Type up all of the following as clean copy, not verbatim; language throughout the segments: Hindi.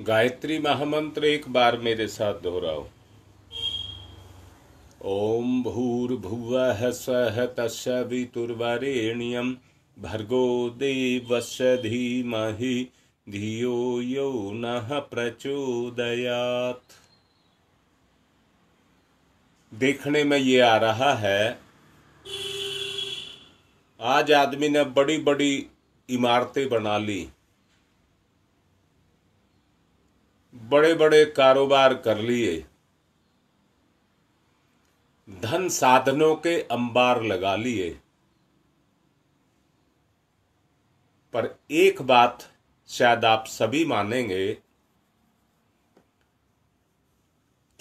गायत्री महामंत्र एक बार मेरे साथ दोहराओ। ओम भूर्भुवः स्वः तत्सवितुर्वरेण्यं भर्गो देवस्य धीमहि धियो यो नः प्रचोदयात्। देखने में ये आ रहा है, आज आदमी ने बड़ी बड़ी इमारतें बना ली, बड़े बड़े कारोबार कर लिए, धन साधनों के अंबार लगा लिए, पर एक बात शायद आप सभी मानेंगे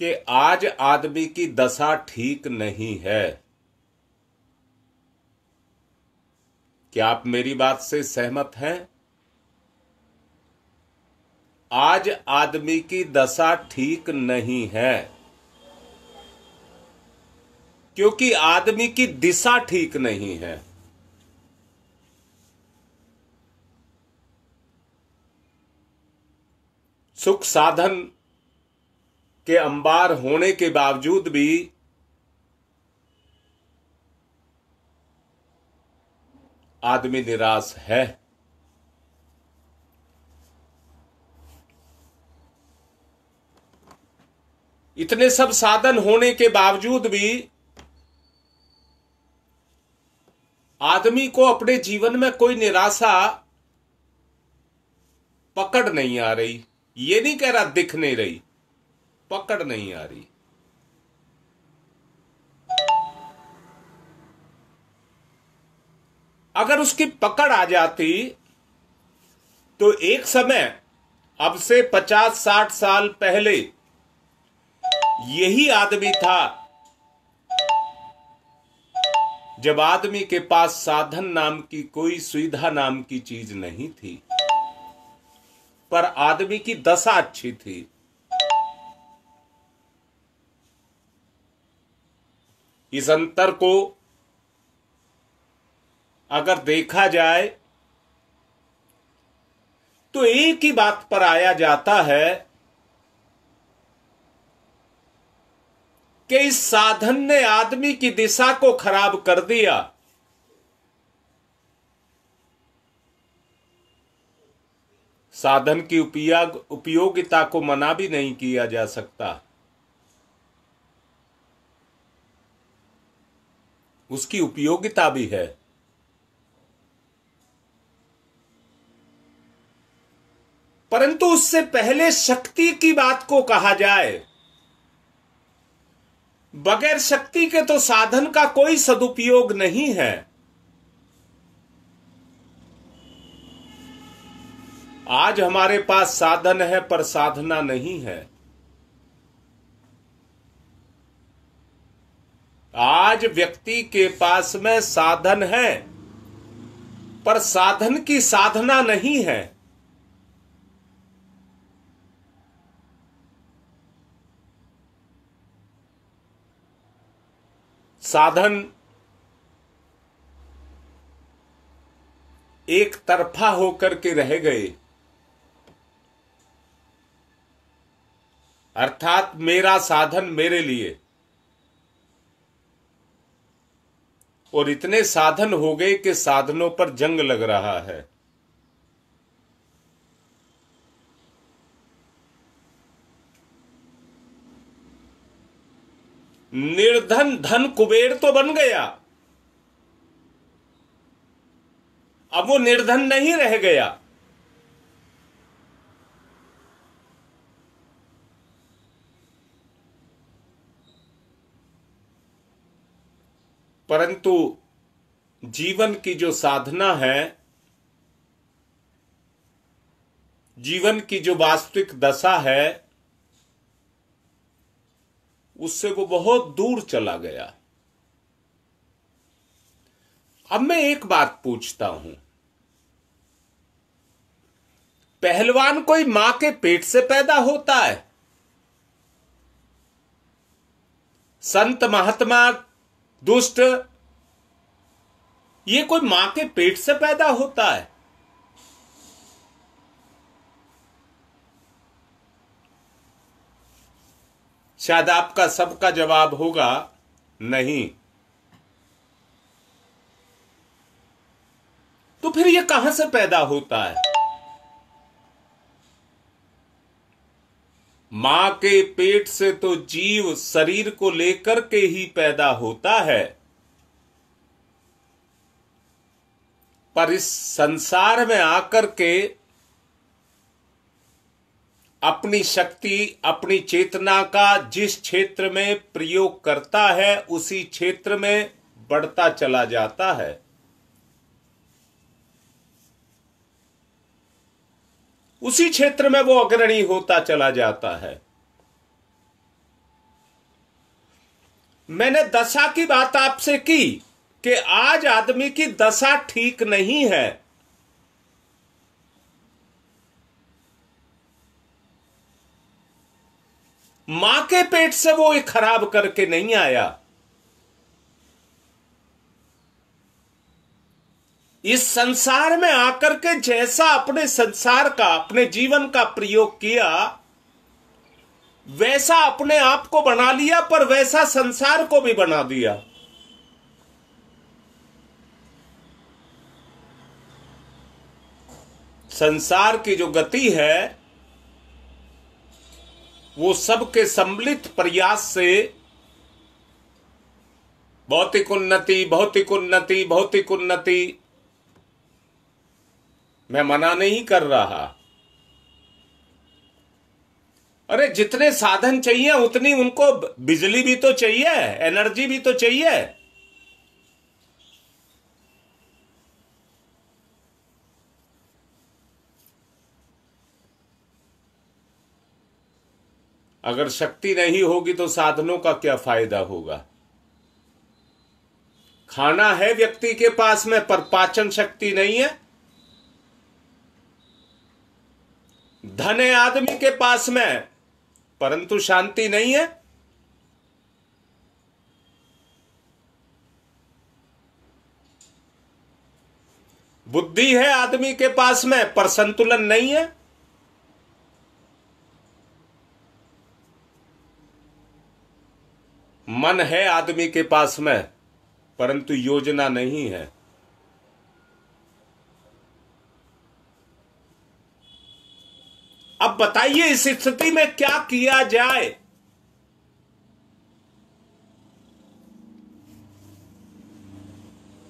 कि आज आदमी की दशा ठीक नहीं है। क्या आप मेरी बात से सहमत हैं? आज आदमी की दशा ठीक नहीं है, क्योंकि आदमी की दिशा ठीक नहीं है। सुख साधन के अंबार होने के बावजूद भी आदमी निराश है। इतने सब साधन होने के बावजूद भी आदमी को अपने जीवन में कोई निराशा पकड़ नहीं आ रही। ये नहीं कह रहा दिख नहीं रही, पकड़ नहीं आ रही। अगर उसकी पकड़ आ जाती तो एक समय, अब से 50-60 साल पहले यही आदमी था जब आदमी के पास साधन नाम की कोई सुविधा नाम की चीज नहीं थी, पर आदमी की दशा अच्छी थी। इस अंतर को अगर देखा जाए तो एक ही बात पर आया जाता है कि इस साधन ने आदमी की दिशा को खराब कर दिया। साधन की उपयोगिता को मना भी नहीं किया जा सकता, उसकी उपयोगिता भी है। परंतु उससे पहले शक्ति की बात को कहा जाए, बगैर शक्ति के तो साधन का कोई सदुपयोग नहीं है। आज हमारे पास साधन है पर साधना नहीं है। आज व्यक्ति के पास में साधन है पर साधन की साधना नहीं है। साधन एक तरफा होकर के रह गए, अर्थात मेरा साधन मेरे लिए, और इतने साधन हो गए कि साधनों पर जंग लग रहा है। निर्धन धन कुबेर तो बन गया, अब वो निर्धन नहीं रह गया। परंतु जीवन की जो साधना है, जीवन की जो वास्तविक दशा है, उससे वो बहुत दूर चला गया। अब मैं एक बात पूछता हूं, पहलवान कोई मां के पेट से पैदा होता है? संत महात्मा दुष्ट, ये कोई मां के पेट से पैदा होता है? शायद आपका सबका जवाब होगा नहीं। तो फिर ये कहां से पैदा होता है? मां के पेट से तो जीव शरीर को लेकर के ही पैदा होता है, पर इस संसार में आकर के अपनी शक्ति, अपनी चेतना का जिस क्षेत्र में प्रयोग करता है उसी क्षेत्र में बढ़ता चला जाता है। उसी क्षेत्र में वो अग्रणी होता चला जाता है। मैंने दशा की बात आपसे की कि आज आदमी की दशा ठीक नहीं है। मां के पेट से वो खराब करके नहीं आया। इस संसार में आकर के जैसा अपने संसार का, अपने जीवन का प्रयोग किया, वैसा अपने आप को बना लिया, पर वैसा संसार को भी बना दिया। संसार की जो गति है वो सबके सम्मिलित प्रयास से भौतिक उन्नति, भौतिक उन्नति, भौतिक उन्नति। मैं मना नहीं कर रहा। अरे जितने साधन चाहिए उतनी उनको बिजली भी तो चाहिए, एनर्जी भी तो चाहिए। अगर शक्ति नहीं होगी तो साधनों का क्या फायदा होगा? खाना है व्यक्ति के पास में, पर पाचन शक्ति नहीं है। धन है आदमी के पास में, परंतु शांति नहीं है। बुद्धि है आदमी के पास में, पर संतुलन नहीं है। मन है आदमी के पास में, परंतु योजना नहीं है। अब बताइए इस स्थिति में क्या किया जाए?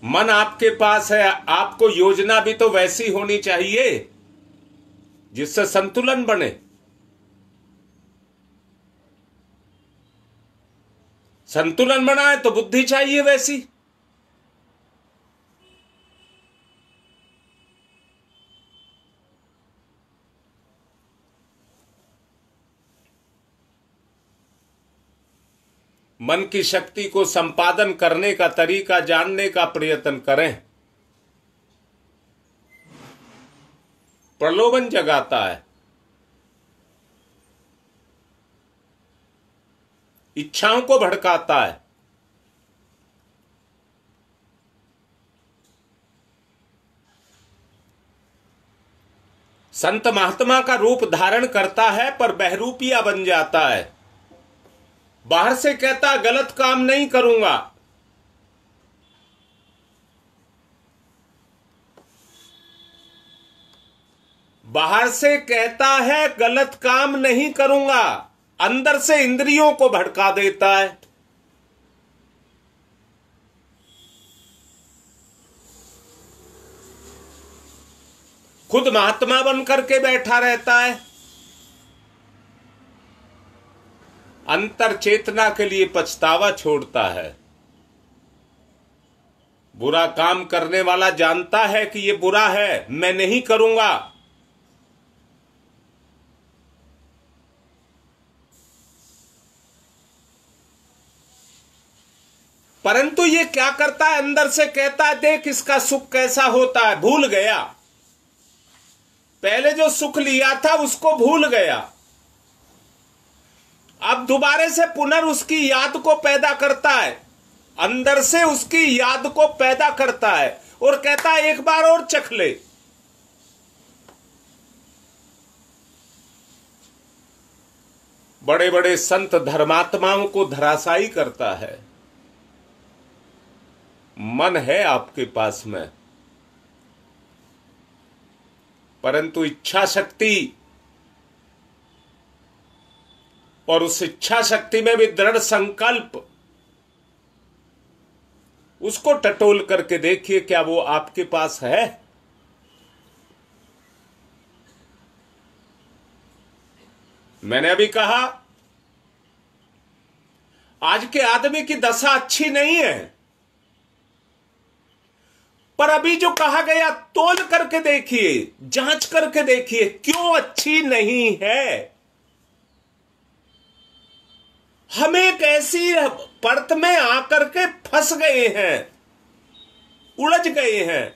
मन आपके पास है, आपको योजना भी तो वैसी होनी चाहिए जिससे संतुलन बने। संतुलन बनाए तो बुद्धि चाहिए वैसी। मन की शक्ति को संपादन करने का तरीका जानने का प्रयत्न करें। प्रलोभन जगाता है, इच्छाओं को भड़काता है। संत महात्मा का रूप धारण करता है पर बहरूपिया बन जाता है। बाहर से कहता गलत काम नहीं करूंगा, बाहर से कहता है गलत काम नहीं करूंगा, अंदर से इंद्रियों को भड़का देता है। खुद महात्मा बन करके बैठा रहता है, अंतर चेतना के लिए पछतावा छोड़ता है। बुरा काम करने वाला जानता है कि ये बुरा है, मैं नहीं करूंगा, परंतु ये क्या करता है, अंदर से कहता है देख इसका सुख कैसा होता है। भूल गया, पहले जो सुख लिया था उसको भूल गया। अब दोबारा से पुनः उसकी याद को पैदा करता है, अंदर से उसकी याद को पैदा करता है और कहता है एक बार और चख ले। बड़े बड़े संत धर्मात्माओं को धराशायी करता है। मन है आपके पास में, परंतु इच्छा शक्ति, और उस इच्छा शक्ति में भी दृढ़ संकल्प, उसको टटोल करके देखिए, क्या वो आपके पास है? मैंने अभी कहा आज के आदमी की दशा अच्छी नहीं है, पर अभी जो कहा गया तोल करके देखिए, जांच करके देखिए, क्यों अच्छी नहीं है। हम एक ऐसी परत में आकर के फंस गए हैं, उलझ गए हैं।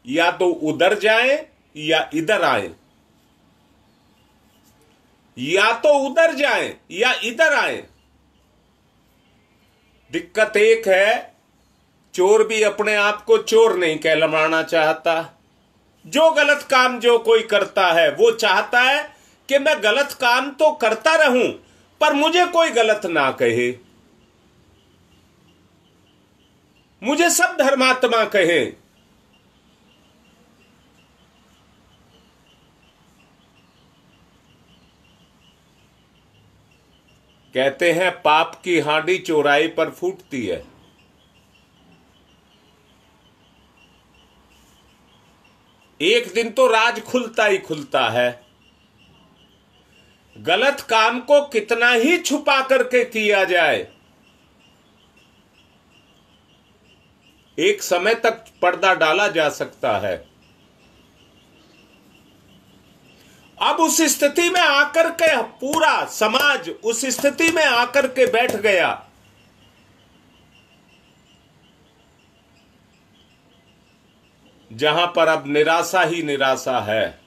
या तो उधर जाएं या इधर आए, या तो उधर जाएं या इधर आए। दिक्कत एक है, चोर भी अपने आप को चोर नहीं कहलाना चाहता। जो गलत काम जो कोई करता है वो चाहता है कि मैं गलत काम तो करता रहूं, पर मुझे कोई गलत ना कहे, मुझे सब धर्मात्मा कहे। कहते हैं पाप की हांडी चौराहे पर फूटती है। एक दिन तो राज खुलता ही खुलता है। गलत काम को कितना ही छुपा करके किया जाए, एक समय तक पर्दा डाला जा सकता है। अब उस स्थिति में आकर के पूरा समाज उस स्थिति में आकर के बैठ गया। जहां पर अब निराशा ही निराशा है।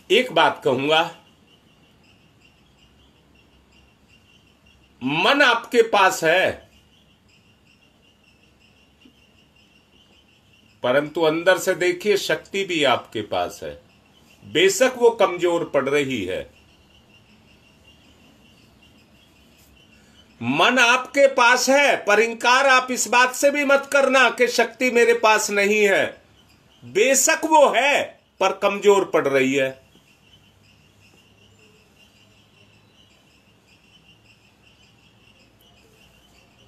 एक बात कहूंगा, मन आपके पास है, परंतु अंदर से देखिए शक्ति भी आपके पास है। बेशक वो कमजोर पड़ रही है। मन आपके पास है, पर इंकार आप इस बात से भी मत करना कि शक्ति मेरे पास नहीं है। बेशक वो है, पर कमजोर पड़ रही है।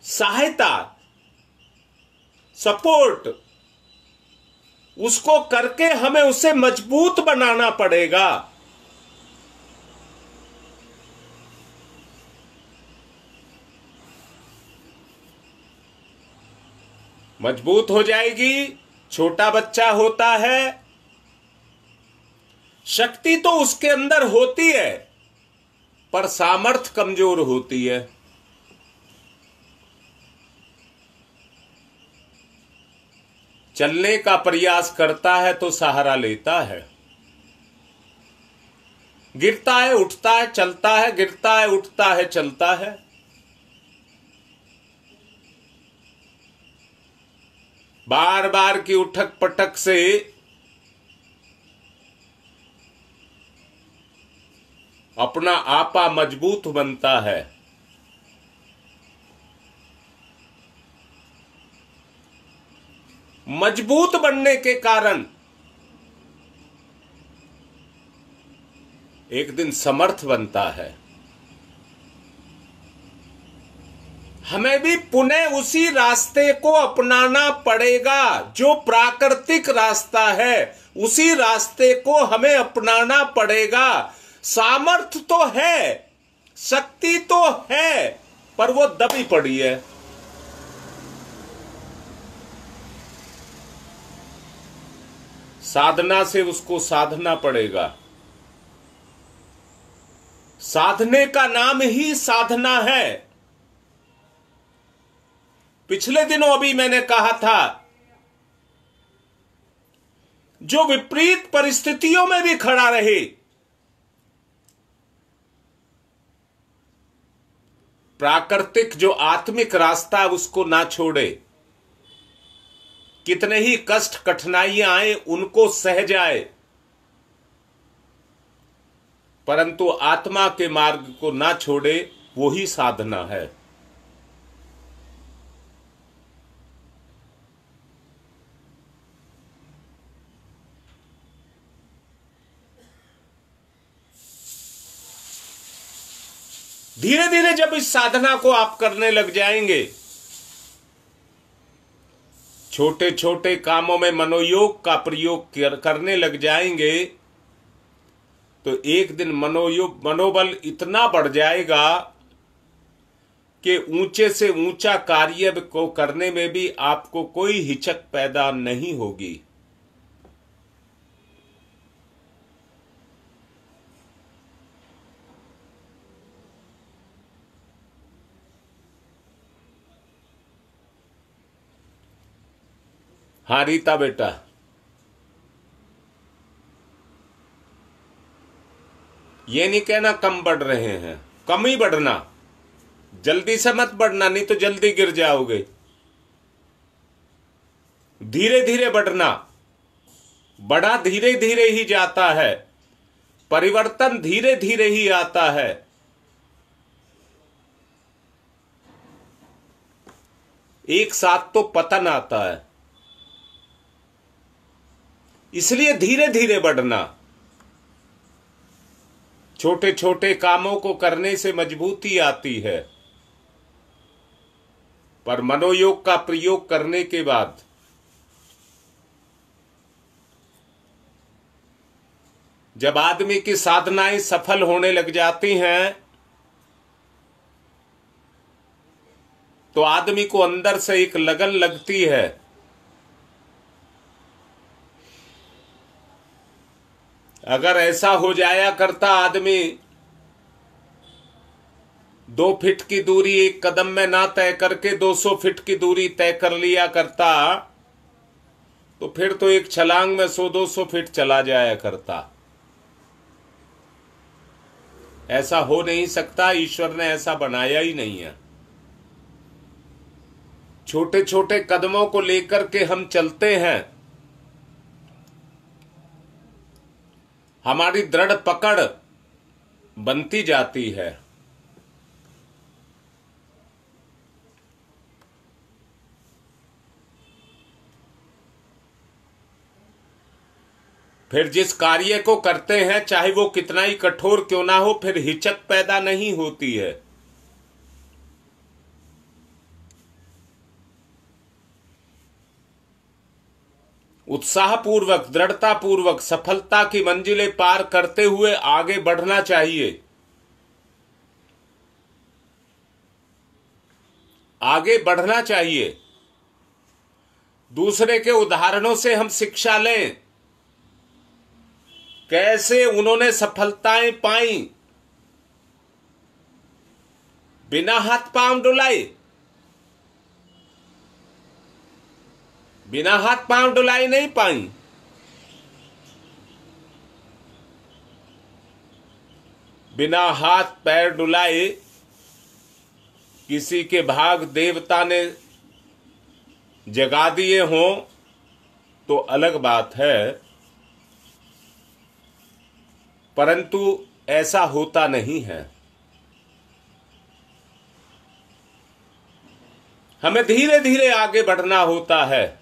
सहायता, सपोर्ट, उसको करके हमें उसे मजबूत बनाना पड़ेगा। मजबूत हो जाएगी। छोटा बच्चा होता है, शक्ति तो उसके अंदर होती है, पर सामर्थ्य कमजोर होती है। चलने का प्रयास करता है तो सहारा लेता है, गिरता है उठता है, चलता है गिरता है उठता है, चलता है। बार बार की उठक पटक से अपना आपा मजबूत बनता है। मजबूत बनने के कारण एक दिन समर्थ बनता है। हमें भी पुनः उसी रास्ते को अपनाना पड़ेगा, जो प्राकृतिक रास्ता है। उसी रास्ते को हमें अपनाना पड़ेगा। सामर्थ्य तो है, शक्ति तो है, पर वो दबी पड़ी है। साधना से उसको साधना पड़ेगा। साधने का नाम ही साधना है। पिछले दिनों अभी मैंने कहा था, जो विपरीत परिस्थितियों में भी खड़ा रहे, प्राकृतिक जो आत्मिक रास्ता है उसको ना छोड़े। कितने ही कष्ट कठिनाइयां आए उनको सह जाए, परंतु आत्मा के मार्ग को ना छोड़े, वो ही साधना है। धीरे धीरे जब इस साधना को आप करने लग जाएंगे, छोटे छोटे कामों में मनोयोग का प्रयोग करने लग जाएंगे, तो एक दिन मनोबल इतना बढ़ जाएगा कि ऊंचे से ऊंचा कार्य को करने में भी आपको कोई हिचक पैदा नहीं होगी। हाँ रीता बेटा, ये नहीं कहना कम बढ़ रहे हैं, कम ही बढ़ना, जल्दी से मत बढ़ना, नहीं तो जल्दी गिर जाओगे। धीरे धीरे बढ़ना, बढ़ा धीरे धीरे ही जाता है, परिवर्तन धीरे धीरे ही आता है। एक साथ तो पतन आता है, इसलिए धीरे धीरे बढ़ना। छोटे छोटे कामों को करने से मजबूती आती है, पर मनोयोग का प्रयोग करने के बाद जब आदमी की साधनाएं सफल होने लग जाती हैं, तो आदमी को अंदर से एक लगन लगती है। अगर ऐसा हो जाया करता, आदमी 2 फीट की दूरी एक कदम में ना तय करके 200 फीट की दूरी तय कर लिया करता, तो फिर तो एक छलांग में 100-200 फीट चला जाया करता। ऐसा हो नहीं सकता, ईश्वर ने ऐसा बनाया ही नहीं है। छोटे छोटे कदमों को लेकर के हम चलते हैं, हमारी दृढ़ पकड़ बनती जाती है। फिर जिस कार्य को करते हैं, चाहे वो कितना ही कठोर क्यों ना हो, फिर हिचक पैदा नहीं होती है। उत्साहपूर्वक, दृढ़तापूर्वक सफलता की मंजिलें पार करते हुए आगे बढ़ना चाहिए। आगे बढ़ना चाहिए। दूसरे के उदाहरणों से हम शिक्षा लें, कैसे उन्होंने सफलताएं पाई, बिना हाथ पांव डुलाए। बिना हाथ पांव डुलाई नहीं पाई। बिना हाथ पैर डुलाए किसी के भाग देवता ने जगा दिए हों तो अलग बात है, परंतु ऐसा होता नहीं है। हमें धीरे धीरे आगे बढ़ना होता है।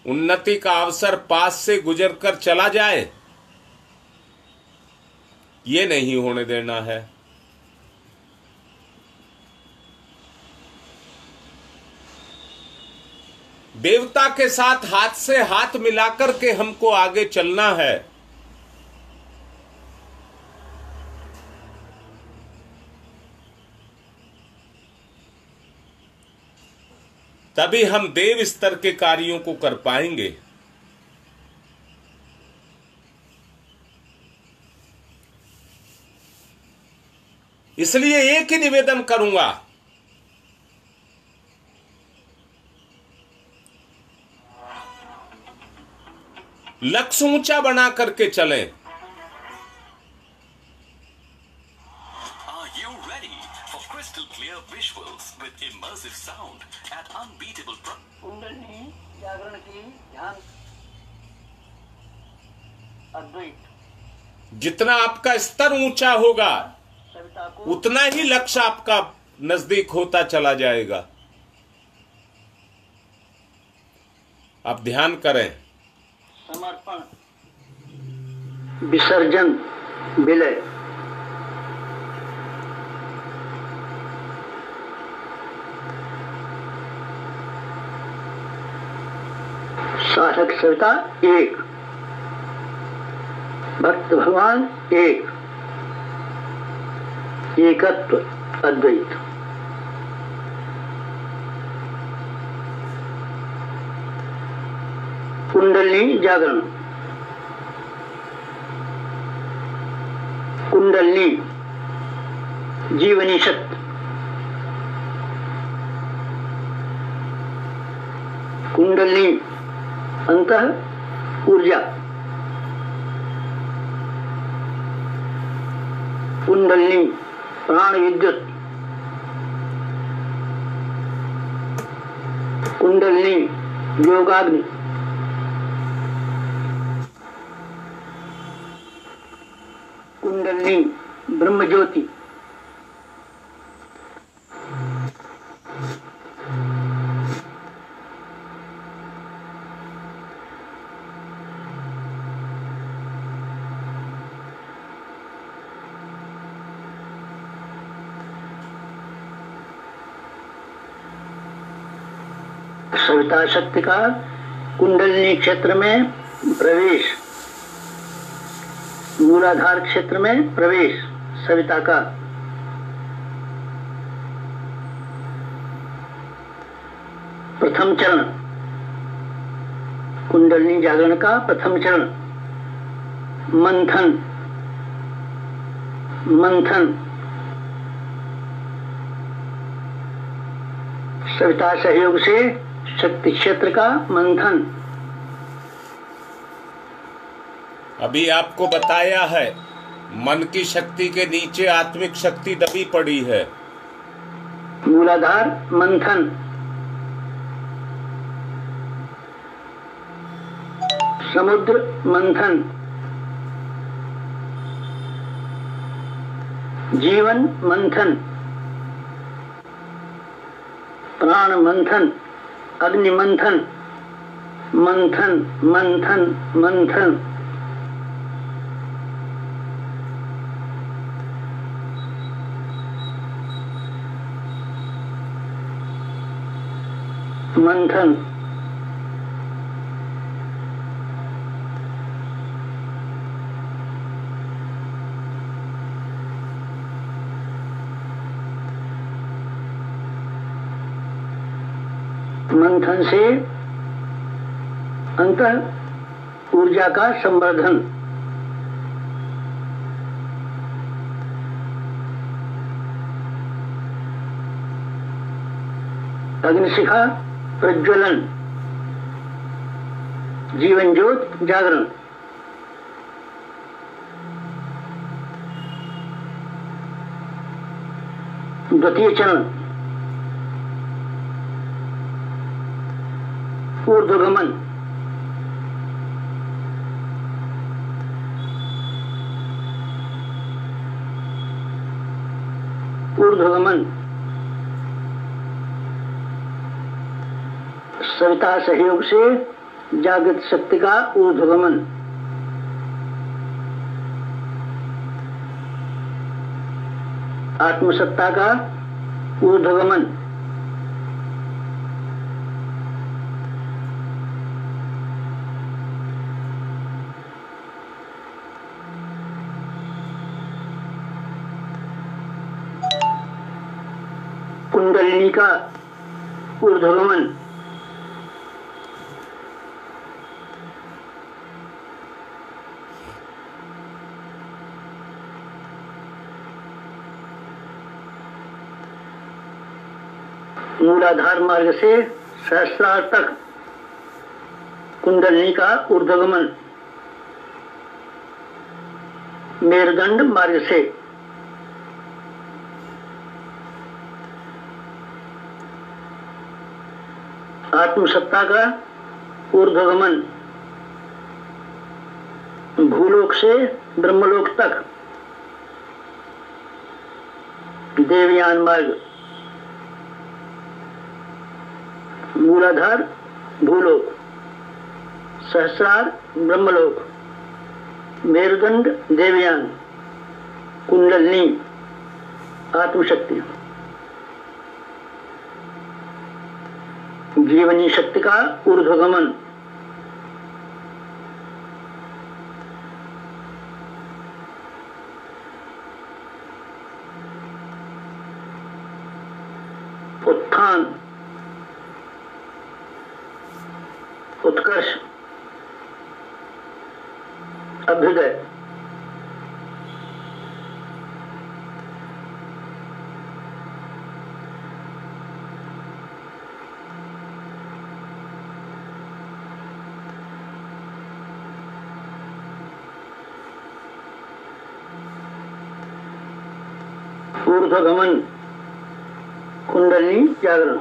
उन्नति का अवसर पास से गुजरकर चला जाए, ये नहीं होने देना है। देवता के साथ हाथ से हाथ मिलाकर के हमको आगे चलना है। तभी हम देव स्तर के कार्यों को कर पाएंगे। इसलिए एक ही निवेदन करूंगा, लक्ष्य ऊंचा बना करके चलें। clear visuals with immersive sound at unbeatable price. Kundalini जागरण की ध्यान अद्वैत जितना आपका स्तर ऊंचा होगा सविता को उतना ही लक्ष्य आपका नजदीक होता चला जाएगा। आप ध्यान करें। समर्पण विसर्जन विलय साधक सविता एक, भक्त भगवान एक, एकत्व अद्वैत। कुंडलिनी जागरण कुंडलिनी जीवनी शक्ति, कुंडलिनी अंतः ऊर्जा, कुंडलिनी प्राण विद्युत, कुंडलिनी योगाग्नि, कुंडलिनी ब्रह्म ज्योति, सविता शक्ति का कुंडलिनी क्षेत्र में प्रवेश, मूलाधार क्षेत्र में प्रवेश सविता का। प्रथम चरण कुंडलिनी जागरण का प्रथम चरण मंथन, मंथन सविता सहयोग से शक्ति क्षेत्र का मंथन। अभी आपको बताया है मन की शक्ति के नीचे आत्मिक शक्ति दबी पड़ी है। मूलाधार मंथन, समुद्र मंथन, जीवन मंथन, प्राण मंथन, अग्नि मंथन, मंथन मंथन मंथन। मंथन मंथन से अंतः ऊर्जा का संवर्धन, अग्निशिखा प्रज्वलन, जीवन ज्योत जागरण, द्वितीय चरण ऊर्ध्वगमन, ऊर्ध्वगमन सविता सहयोग से जागृत शक्ति का ऊर्ध्वगमन। आत्मसत्ता का ऊर्ध्वगमन, कुंडलिनी का ऊर्ध्वगमन, मूलाधार मार्ग से सहस्रार तक कुंडलिनी का ऊर्ध्वगमन, मेरुदंड मार्ग से आत्मसत्ता का ऊर्ध्वगमन, भूलोक से ब्रह्मलोक तक देवयान मार्ग, मूलाधार भूलोक, सहस्रार ब्रह्मलोक, मेरुदंड देवयान, कुंडलिनी आत्मशक्ति, जीवनी शक्ति का ऊर्ध्वगमन, उत्थान, उत्कर्ष, अभ्युदय, ऊर्ध्वगमन, कुंडलिनी जागरण।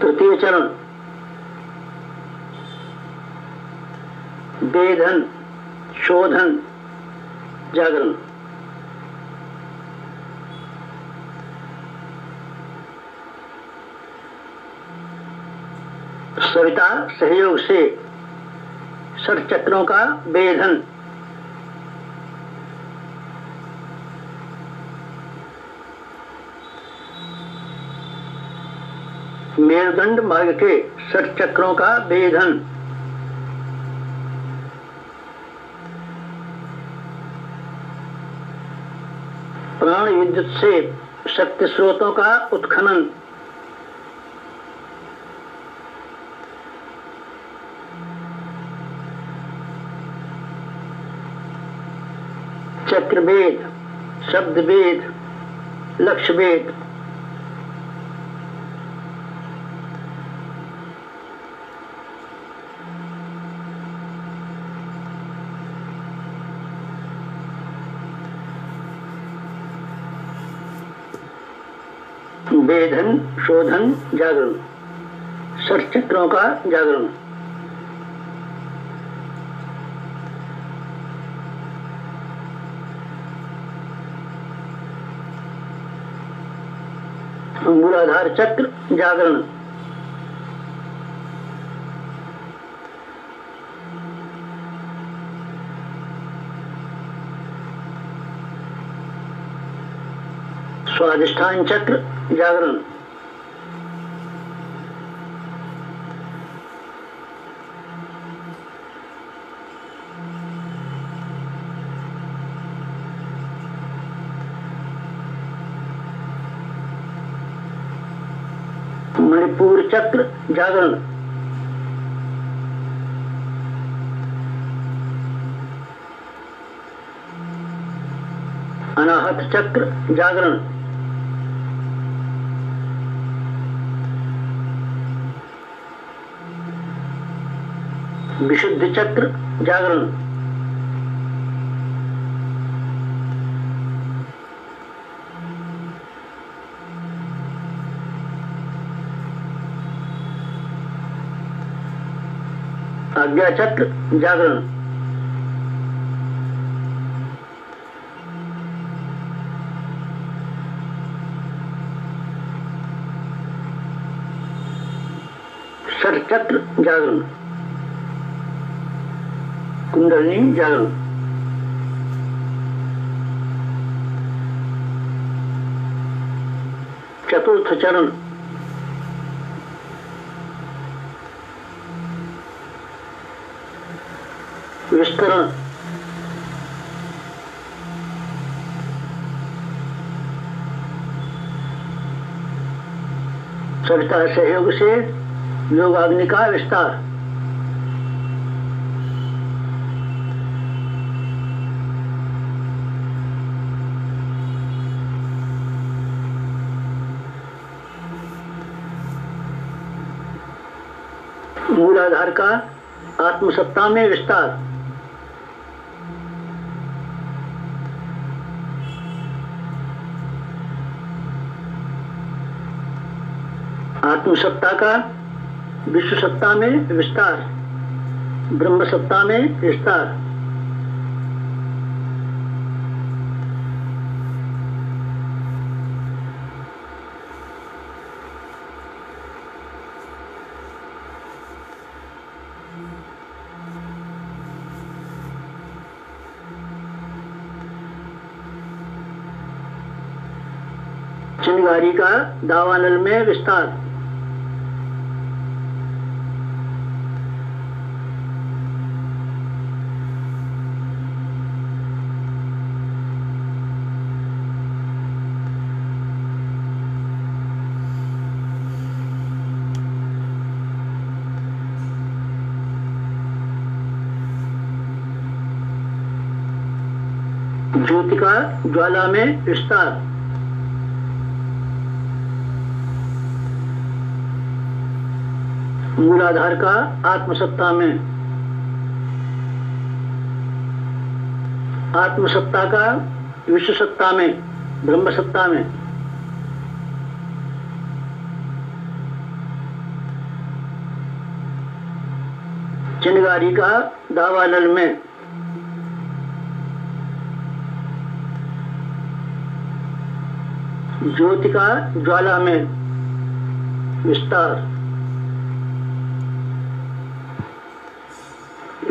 तृतीय चरण वेधन, शोधन, जागरण। सविता सहयोग से षट चक्रों का वेधन, मेरुदंड मार्ग के षट चक्रों का वेधन, प्राण विद्युत से शक्ति स्रोतों का उत्खनन, चक्रवेद, शब्दवेद, लक्ष्यवेद, वेधन, शोधन, जागरण, षट चक्रों का जागरण। मूलाधार चक्र जागरण, स्वाधिष्ठान चक्र जागरण, मणिपुर चक्र जागरण, अनाहत चक्र जागरण, विशुद्ध चक्र जागरण, आज्ञा चक्र जागरण, षट चक्र जागरण, कुंडलिनी जागरण। चतुर्थ चरण विस्तरण, सविता सहयोग से योगाग्नि का विस्तार, मूलाधार का आत्मसत्ता में विस्तार, आत्मसत्ता का विश्व सत्ता में विस्तार, ब्रह्म सत्ता में विस्तार। चिंगारी का दावानल में विस्तार, ज्योति का ज्वाला में विस्तार, मूलाधार का आत्मसत्ता में, आत्मसत्ता का विश्व सत्ता में, ब्रह्म सत्ता में, चिंगारी का दावानल में, ज्योति का ज्वाला में विस्तार,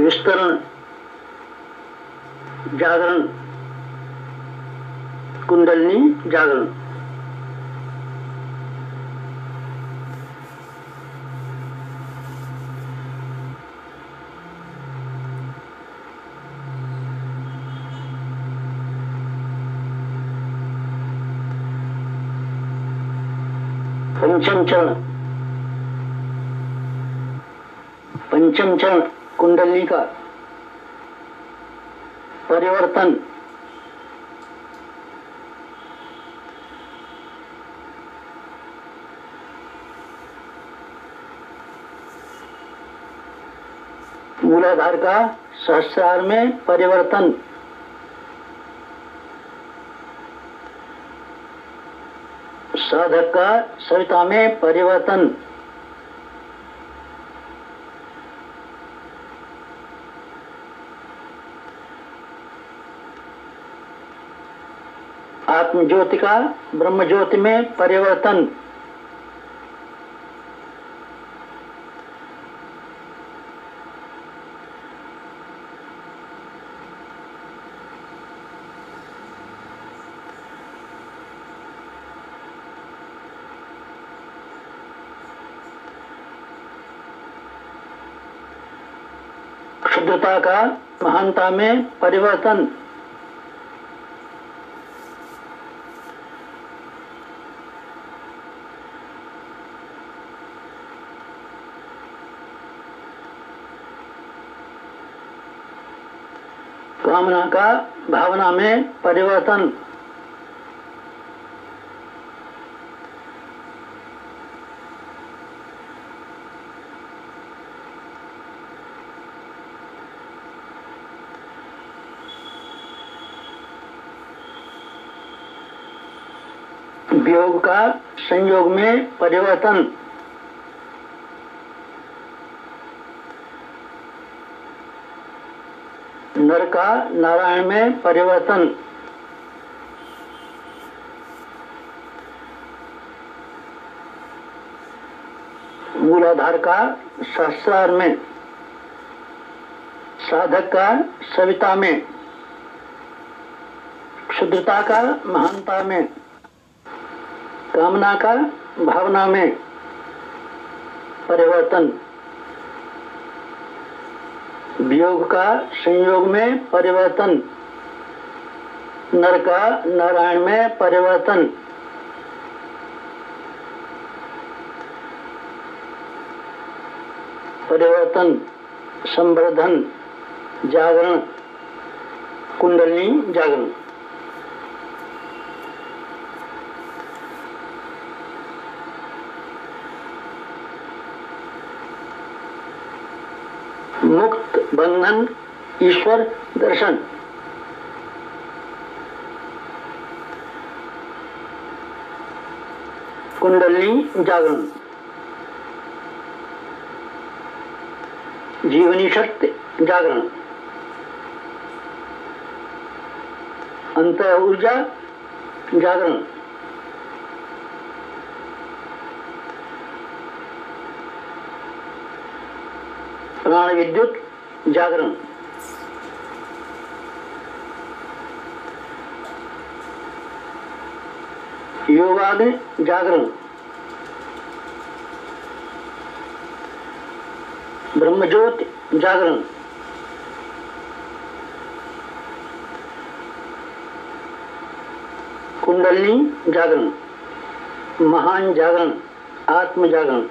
विस्तरण, जागरण, कुंडलिनी जागरण। पंचम चरण, पंचम चरण कुंडली का परिवर्तन, मूलाधार का सहस्रार में परिवर्तन, साधक का सविता में परिवर्तन, आत्म ज्योति का ब्रह्म ज्योति में परिवर्तन, क्षुद्रता का महानता में परिवर्तन, कामना का भावना में परिवर्तन, वियोग का संयोग में परिवर्तन, नर का नारायण में परिवर्तन, मूलाधार का सहस्रार में, साधक का सविता में, क्षुद्रता का महानता में, कामना का भावना में परिवर्तन, वियोग का संयोग में परिवर्तन, नर का नारायण में परिवर्तन, परिवर्तन, संवर्धन, जागरण, कुंडलिनी जागरण। मुक्त बंधन ईश्वर दर्शन, कुंडलिनी जागरण। जीवनी शक्ति जागरण, अंत ऊर्जा जागरण, प्राण विद्युत जागरण, योगाग्नि जागरण, ब्रह्मज्योति जागरण, कुंडलिनी जागरण, महान जागरण, आत्म जागरण,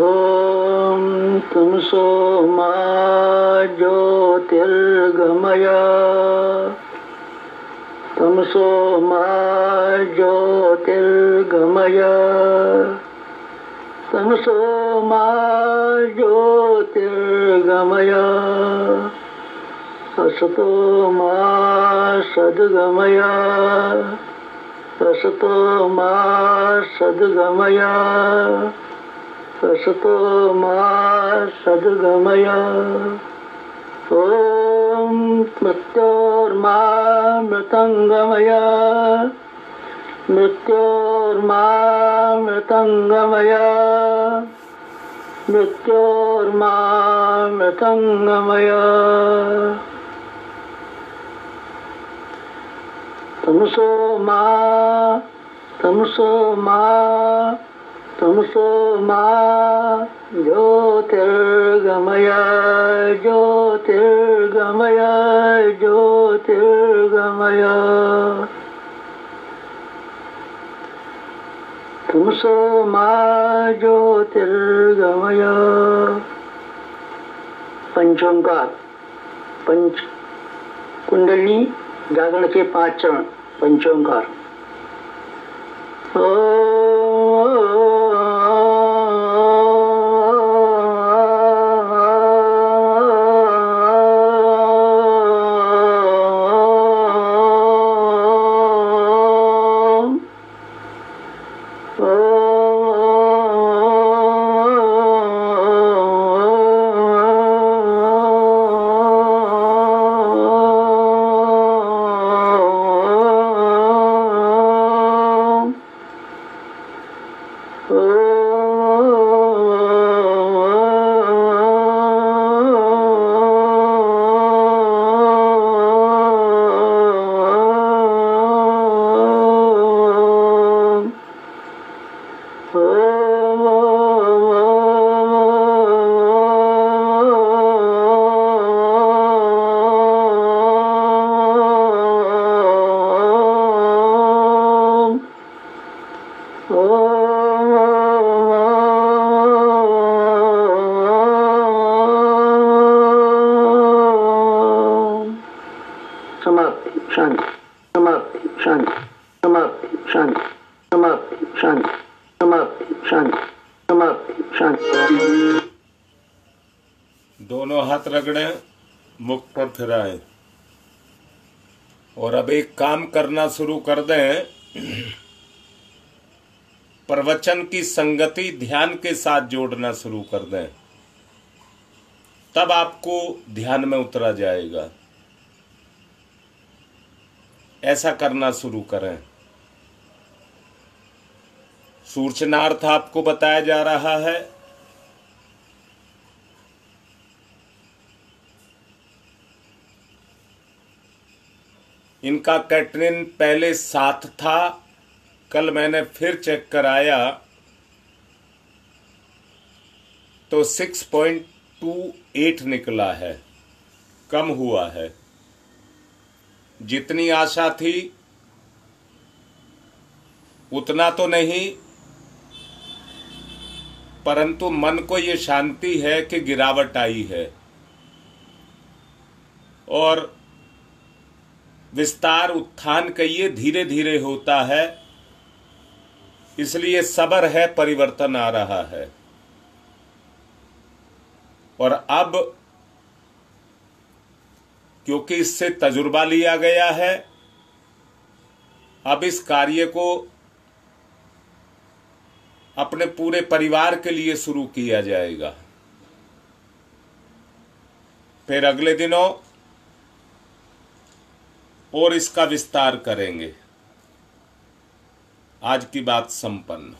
ओम तमसो मा ज्योतिर्गमय, तमसो मा ज्योतिर्गमय, तमसो मा ज्योतिर्गमय, असतो मा सद्गमय, असतो मा सद्गमय, असतो मा सद्गमय। ओम मृत्योर्मा मृतंगमय, मृत्योर्मा मृतंगमय, मृत्योर्मा मृतंगमय। तमसो मा तमसो मा तमसो मा ज्योतिर्गमय, ज्योतिर्गमय, ज्योतिर्गमय। तमसो मा ज्योतिर्गमय। पंचोंकार, पंच कुंडली जागरण के 5 चरण। पंचोंकार। दोनों हाथ रगड़े, मुख पर फिराएं और अब एक काम करना शुरू कर दें। प्रवचन की संगति ध्यान के साथ जोड़ना शुरू कर दें, तब आपको ध्यान में उतरा जाएगा। ऐसा करना शुरू करें। सूचनार्थ आपको बताया जा रहा है। इनका कैटरिन पहले 7 था, कल मैंने फिर चेक कराया तो 6.28 निकला है, कम हुआ है। जितनी आशा थी उतना तो नहीं, परंतु मन को ये शांति है कि गिरावट आई है और विस्तार उत्थान कहिए धीरे धीरे होता है, इसलिए सब्र है, परिवर्तन आ रहा है। और अब क्योंकि इससे तजुर्बा लिया गया है, अब इस कार्य को अपने पूरे परिवार के लिए शुरू किया जाएगा। फिर अगले दिनों और इसका विस्तार करेंगे। आज की बात संपन्न।